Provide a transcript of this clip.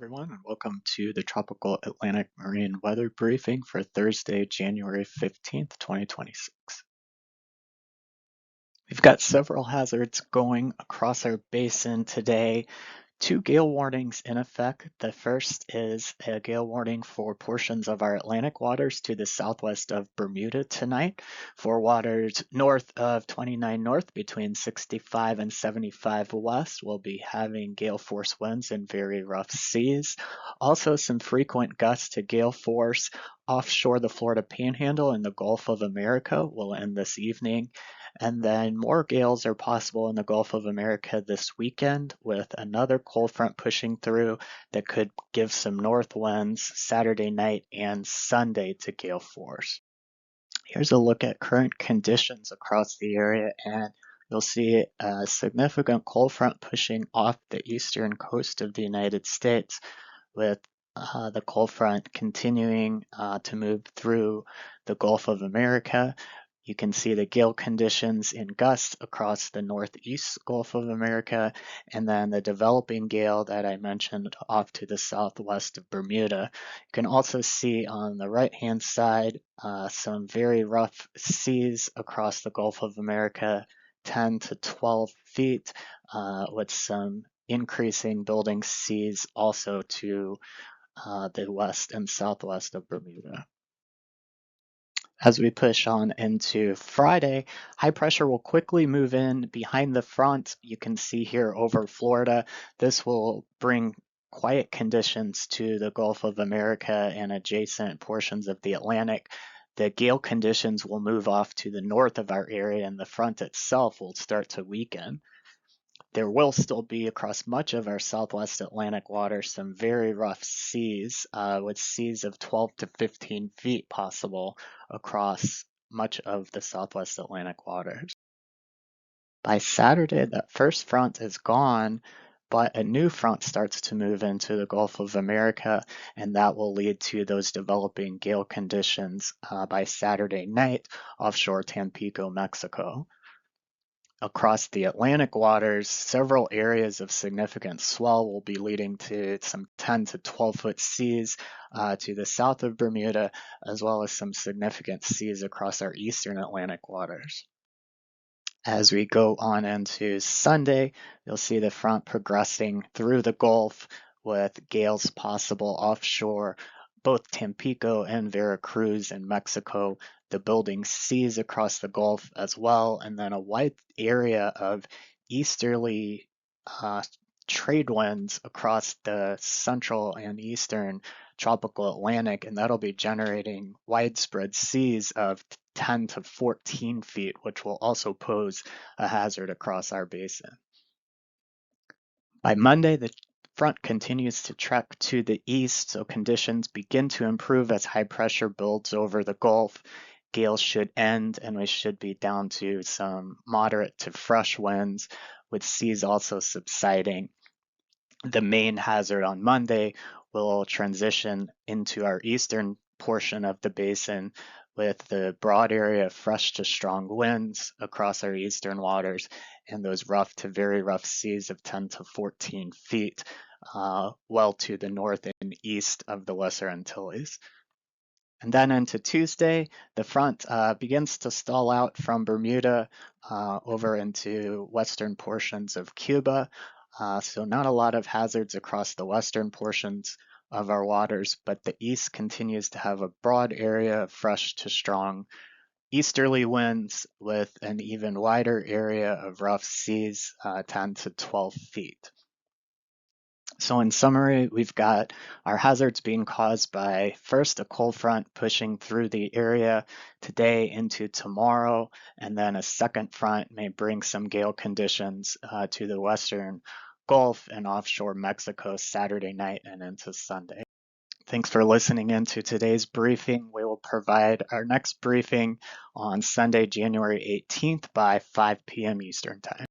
everyone, and welcome to the Tropical Atlantic Marine Weather Briefing for Thursday, January 15th, 2026. We've got several hazards going across our basin today. Two gale warnings in effect. The first is a gale warning for portions of our Atlantic waters to the southwest of Bermuda tonight. For waters north of 29 north between 65 and 75 west, we'll be having gale force winds and very rough seas. Also some frequent gusts to gale force offshore the Florida Panhandle and the Gulf of America will end this evening. And then more gales are possible in the Gulf of America this weekend with another cold front pushing through that could give some north winds Saturday night and Sunday to gale force. Here's a look at current conditions across the area, and you'll see a significant cold front pushing off the eastern coast of the United States with the cold front continuing to move through the Gulf of America. You can see the gale conditions in gusts across the northeast Gulf of America, and then the developing gale that I mentioned off to the southwest of Bermuda. You can also see on the right-hand side some very rough seas across the Gulf of America, 10 to 12 feet, with some increasing building seas also to the west and southwest of Bermuda. As we push on into Friday, high pressure will quickly move in behind the front. You can see here over Florida. This will bring quiet conditions to the Gulf of America and adjacent portions of the Atlantic. The gale conditions will move off to the north of our area, and the front itself will start to weaken. There will still be across much of our southwest Atlantic waters some very rough seas, with seas of 12 to 15 feet possible across much of the southwest Atlantic waters. By Saturday, that first front is gone, but a new front starts to move into the Gulf of America, and that will lead to those developing gale conditions by Saturday night offshore Tampico, Mexico. Across the Atlantic waters, several areas of significant swell will be leading to some 10 to 12 foot seas to the south of Bermuda, as well as some significant seas across our eastern Atlantic waters. As we go on into Sunday, you'll see the front progressing through the Gulf with gales possible offshore both Tampico and Veracruz in Mexico, the building seas across the Gulf as well, and then a wide area of easterly trade winds across the central and eastern tropical Atlantic, and that'll be generating widespread seas of 10 to 14 feet, which will also pose a hazard across our basin. By Monday, the front continues to trek to the east, so conditions begin to improve as high pressure builds over the Gulf. Gales should end, and we should be down to some moderate to fresh winds, with seas also subsiding. The main hazard on Monday will transition into our eastern portion of the basin with the broad area of fresh to strong winds across our eastern waters and those rough to very rough seas of 10 to 14 feet well to the north and east of the Lesser Antilles. And then into Tuesday, the front begins to stall out from Bermuda over into western portions of Cuba. So not a lot of hazards across the western portions of our waters, but the east continues to have a broad area of fresh to strong easterly winds with an even wider area of rough seas, 10 to 12 feet. So in summary, we've got our hazards being caused by first a cold front pushing through the area today into tomorrow, and then a second front may bring some gale conditions to the western Gulf and offshore Mexico Saturday night and into Sunday. Thanks for listening in to today's briefing. We will provide our next briefing on Sunday, January 18th by 5 p.m. Eastern Time.